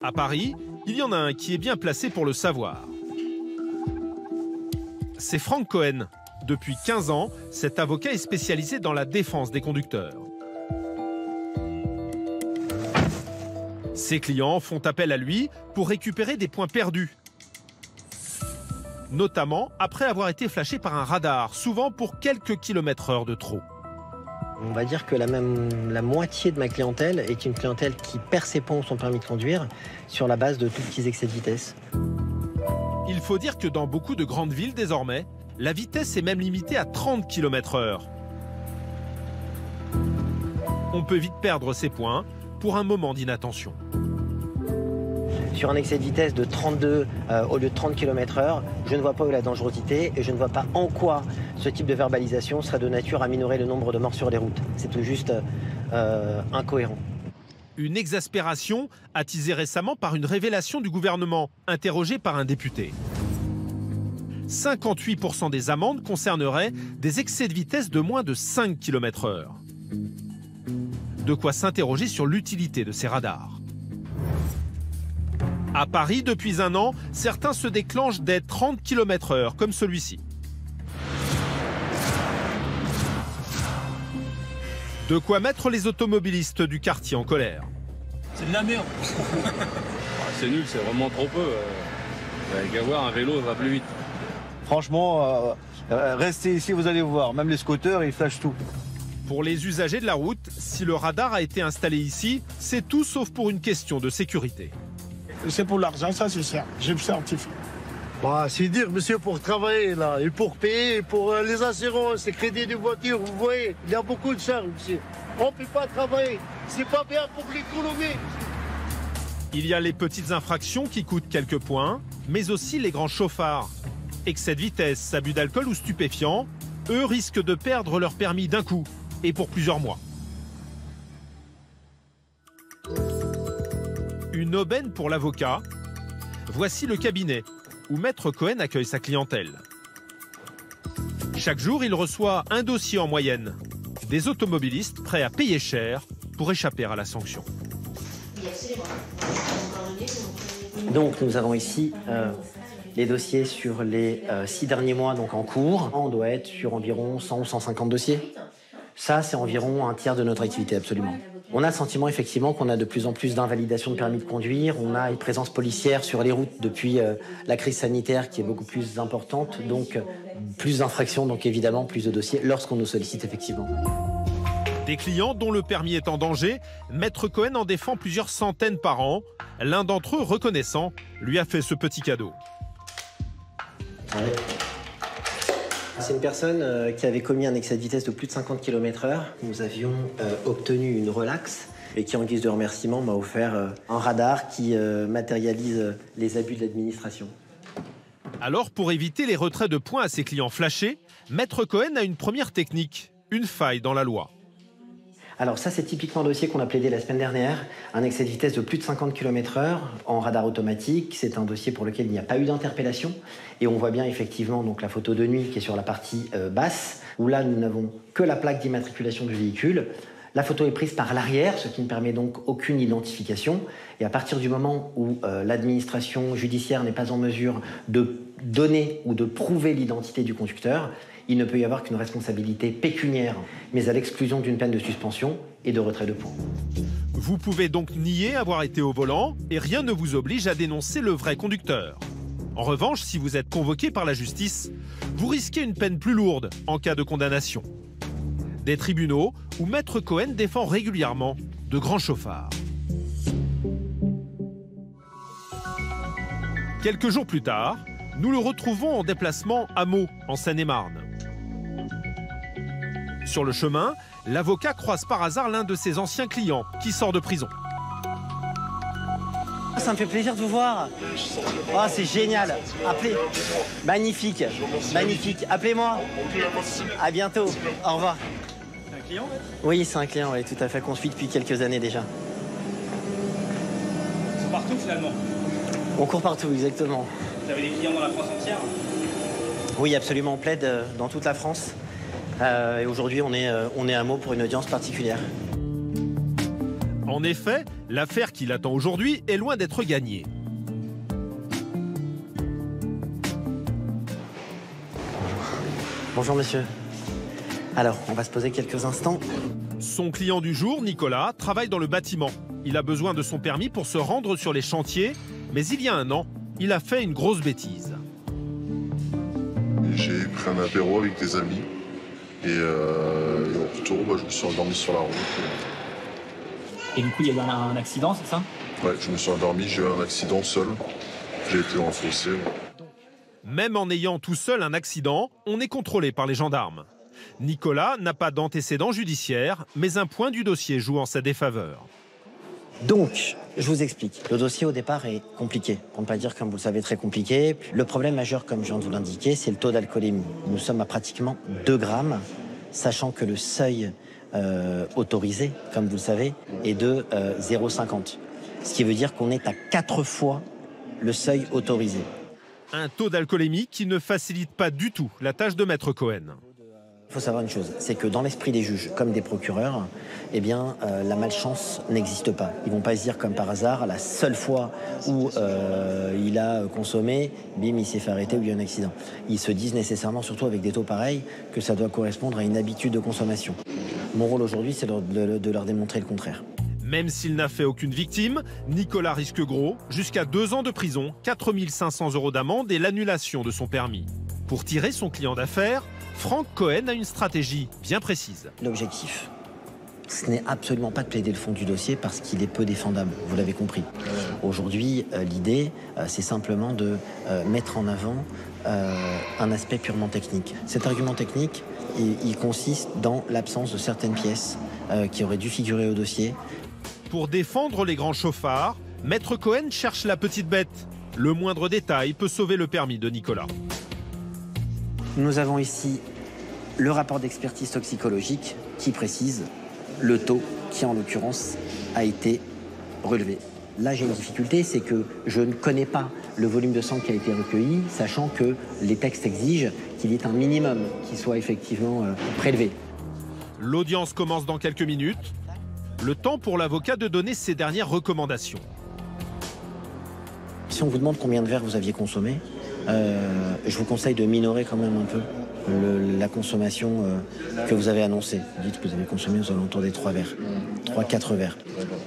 À Paris, il y en a un qui est bien placé pour le savoir. C'est Franck Cohen. Depuis 15 ans, cet avocat est spécialisé dans la défense des conducteurs. Ses clients font appel à lui pour récupérer des points perdus, notamment après avoir été flashés par un radar, souvent pour quelques kilomètres/heure de trop. On va dire que la moitié de ma clientèle est une clientèle qui perd ses points ou son permis de conduire sur la base de tout petits excès de vitesse. Il faut dire que dans beaucoup de grandes villes désormais, la vitesse est même limitée à 30 km/h. On peut vite perdre ses points pour un moment d'inattention. Sur un excès de vitesse de 32 au lieu de 30 km/h, je ne vois pas où est la dangerosité et je ne vois pas en quoi ce type de verbalisation serait de nature à minorer le nombre de morts sur les routes. C'est tout juste incohérent. Une exaspération attisée récemment par une révélation du gouvernement, interrogé par un député. 58% des amendes concerneraient des excès de vitesse de moins de 5 km/h. De quoi s'interroger sur l'utilité de ces radars. À Paris, depuis un an, certains se déclenchent dès 30 km/h, comme celui-ci. De quoi mettre les automobilistes du quartier en colère. C'est de la merde. C'est nul, c'est vraiment trop peu. Avec qu'à voir, un vélo va plus vite. Franchement, restez ici, vous allez voir. Même les scooters, ils flashent tout. Pour les usagers de la route, si le radar a été installé ici, c'est tout sauf pour une question de sécurité. C'est pour l'argent, ça c'est cher. J'ai le certificat. Bah, c'est dire, monsieur, pour travailler là, et pour payer, pour les assurances, les crédits de voiture, vous voyez, il y a beaucoup de charges, monsieur. On ne peut pas travailler, c'est pas bien pour l'économie. Il y a les petites infractions qui coûtent quelques points, mais aussi les grands chauffards. Excès de vitesse, abus d'alcool ou stupéfiants, eux risquent de perdre leur permis d'un coup, et pour plusieurs mois. Une aubaine pour l'avocat. Voici le cabinet où Maître Cohen accueille sa clientèle. Chaque jour, il reçoit un dossier en moyenne. Des automobilistes prêts à payer cher pour échapper à la sanction. Donc nous avons ici les dossiers sur les 6 derniers mois donc en cours. On doit être sur environ 100 ou 150 dossiers. Ça, c'est environ un tiers de notre activité, absolument. On a le sentiment effectivement qu'on a de plus en plus d'invalidations de permis de conduire. On a une présence policière sur les routes depuis la crise sanitaire qui est beaucoup plus importante. Donc plus d'infractions, donc évidemment plus de dossiers lorsqu'on nous sollicite effectivement. Des clients dont le permis est en danger, Maître Cohen en défend plusieurs centaines par an. L'un d'entre eux, reconnaissant, lui a fait ce petit cadeau. C'est une personne qui avait commis un excès de vitesse de plus de 50 km/h. Nous avions obtenu une relaxe et qui, en guise de remerciement, m'a offert un radar qui matérialise les abus de l'administration. Alors, pour éviter les retraits de points à ses clients flashés, Maître Cohen a une première technique, une faille dans la loi. Alors ça, c'est typiquement un dossier qu'on a plaidé la semaine dernière. Un excès de vitesse de plus de 50 km/h en radar automatique. C'est un dossier pour lequel il n'y a pas eu d'interpellation. Et on voit bien effectivement donc, la photo de nuit qui est sur la partie basse, où là, nous n'avons que la plaque d'immatriculation du véhicule. La photo est prise par l'arrière, ce qui ne permet donc aucune identification. Et à partir du moment où l'administration judiciaire n'est pas en mesure de donner ou de prouver l'identité du conducteur, il ne peut y avoir qu'une responsabilité pécuniaire, mais à l'exclusion d'une peine de suspension et de retrait de points. Vous pouvez donc nier avoir été au volant et rien ne vous oblige à dénoncer le vrai conducteur. En revanche, si vous êtes convoqué par la justice, vous risquez une peine plus lourde en cas de condamnation. Des tribunaux où Maître Cohen défend régulièrement de grands chauffards. Quelques jours plus tard, nous le retrouvons en déplacement à Meaux, en Seine-et-Marne. Sur le chemin, l'avocat croise par hasard l'un de ses anciens clients qui sort de prison. Ça me fait plaisir de vous voir. Oh, c'est génial. Appelez. Magnifique. Magnifique. Appelez-moi. À bientôt. Au revoir. C'est un client, Oui, c'est un client, oui, tout à fait, qu'on suit depuis quelques années déjà. Ils sont partout finalement. On court partout, exactement. Vous avez des clients dans la France entière? Oui, absolument. On plaide dans toute la France. Et aujourd'hui, on est à Meaux pour une audience particulière. En effet, L'affaire qui l'attend aujourd'hui est loin d'être gagnée. Bonjour monsieur. Alors, on va se poser quelques instants. Son client du jour, Nicolas, travaille dans le bâtiment. Il a besoin de son permis pour se rendre sur les chantiers, mais il y a un an, il a fait une grosse bêtise. J'ai pris un apéro avec des amis et au retour, je me suis endormi sur la route. Et du coup, il y a eu un accident, c'est ça? Ouais, je me suis endormi, j'ai eu un accident seul. J'ai été dans un fossé. Même en ayant tout seul un accident, on est contrôlé par les gendarmes. Nicolas n'a pas d'antécédent judiciaire, mais un point du dossier joue en sa défaveur. Donc, je vous explique. Le dossier au départ est compliqué, pour ne pas dire, comme vous le savez, très compliqué. Le problème majeur, comme je viens de vous l'indiquer, c'est le taux d'alcoolémie. Nous sommes à pratiquement 2 grammes, sachant que le seuil autorisé, comme vous le savez, est de 0,50. Ce qui veut dire qu'on est à 4 fois le seuil autorisé. Un taux d'alcoolémie qui ne facilite pas du tout la tâche de Maître Cohen. Il faut savoir une chose, c'est que dans l'esprit des juges comme des procureurs, eh bien, la malchance n'existe pas. Ils ne vont pas se dire comme par hasard, la seule fois où il a consommé, bim, il s'est fait arrêter ou il y a eu un accident. Ils se disent nécessairement, surtout avec des taux pareils, que ça doit correspondre à une habitude de consommation. Mon rôle aujourd'hui, c'est de leur démontrer le contraire. Même s'il n'a fait aucune victime, Nicolas risque gros, jusqu'à 2 ans de prison, 4 500 € d'amende et l'annulation de son permis. Pour tirer son client d'affaires, Franck Cohen a une stratégie bien précise. L'objectif, ce n'est absolument pas de plaider le fond du dossier parce qu'il est peu défendable, vous l'avez compris. Aujourd'hui, l'idée, c'est simplement de mettre en avant un aspect purement technique. Cet argument technique, il consiste dans l'absence de certaines pièces qui auraient dû figurer au dossier. Pour défendre les grands chauffards, Maître Cohen cherche la petite bête. Le moindre détail peut sauver le permis de Nicolas. Nous avons ici le rapport d'expertise toxicologique qui précise le taux qui, en l'occurrence, a été relevé. Là, j'ai une difficulté, c'est que je ne connais pas le volume de sang qui a été recueilli, sachant que les textes exigent qu'il y ait un minimum qui soit effectivement prélevé. L'audience commence dans quelques minutes. Le temps pour l'avocat de donner ses dernières recommandations. Si on vous demande combien de verres vous aviez consommé, je vous conseille de minorer quand même un peu la consommation que vous avez annoncée. Dites que vous avez consommé aux alentours des 3 verres, 3-4 verres.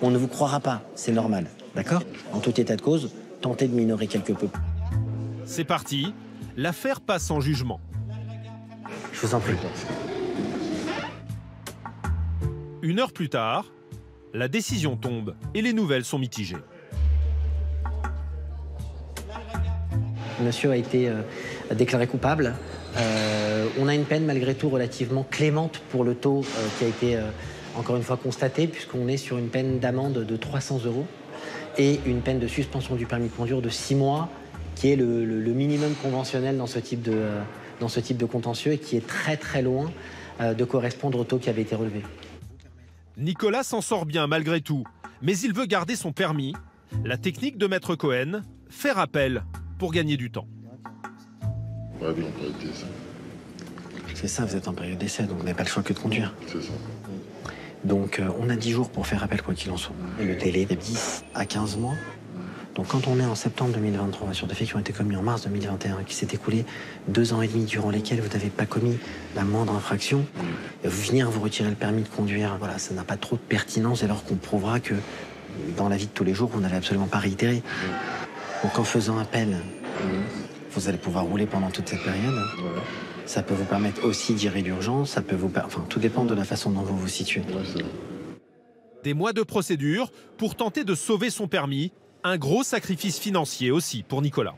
On ne vous croira pas, c'est normal, d'accord? En tout état de cause, tentez de minorer quelque peu. C'est parti, l'affaire passe en jugement. Je vous en prie. 1 heure plus tard, la décision tombe et les nouvelles sont mitigées. Monsieur a été déclaré coupable. On a une peine malgré tout relativement clémente pour le taux qui a été encore une fois constaté, puisqu'on est sur une peine d'amende de 300 € et une peine de suspension du permis de conduire de 6 mois, qui est le minimum conventionnel dans ce type de contentieux et qui est très très loin de correspondre au taux qui avait été relevé. Nicolas s'en sort bien malgré tout, mais il veut garder son permis. La technique de Maître Cohen, faire appel pour gagner du temps. Ouais, oui, en période d'essai. C'est ça, vous êtes en période d'essai, donc vous n'avez pas le choix que de conduire. C'est ça. Donc on a 10 jours pour faire appel quoi qu'il en soit. Et le délai est de 10 à 15 mois. Donc quand on est en septembre 2023 sur des faits qui ont été commis en mars 2021, qui s'est écoulé 2 ans et demi durant lesquels vous n'avez pas commis la moindre infraction, et venir vous retirer le permis de conduire, voilà, ça n'a pas trop de pertinence alors qu'on prouvera que dans la vie de tous les jours, vous n'avez absolument pas réitéré. Donc en faisant appel, vous allez pouvoir rouler pendant toute cette période. Ça peut vous permettre aussi d'y d'urgence, ça peut vous enfin, tout dépend de la façon dont vous vous situez. Des mois de procédure pour tenter de sauver son permis. Un gros sacrifice financier aussi pour Nicolas.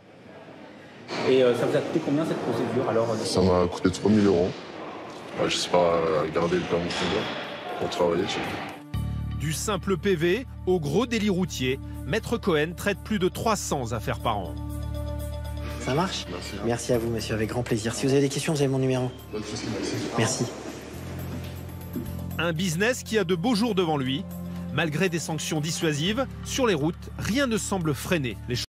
Et ça vous a coûté combien cette procédure alors? Ça m'a coûté 3 000 €. Ouais, j'espère garder le permis de conduire pour travailler surtout. Du simple PV au gros délit routier, Maître Cohen traite plus de 300 affaires par an. Ça marche? Merci. Merci à vous, monsieur, avec grand plaisir. Si vous avez des questions, vous avez mon numéro. Pas de soucis, merci. Merci. Un business qui a de beaux jours devant lui. Malgré des sanctions dissuasives, sur les routes, rien ne semble freiner les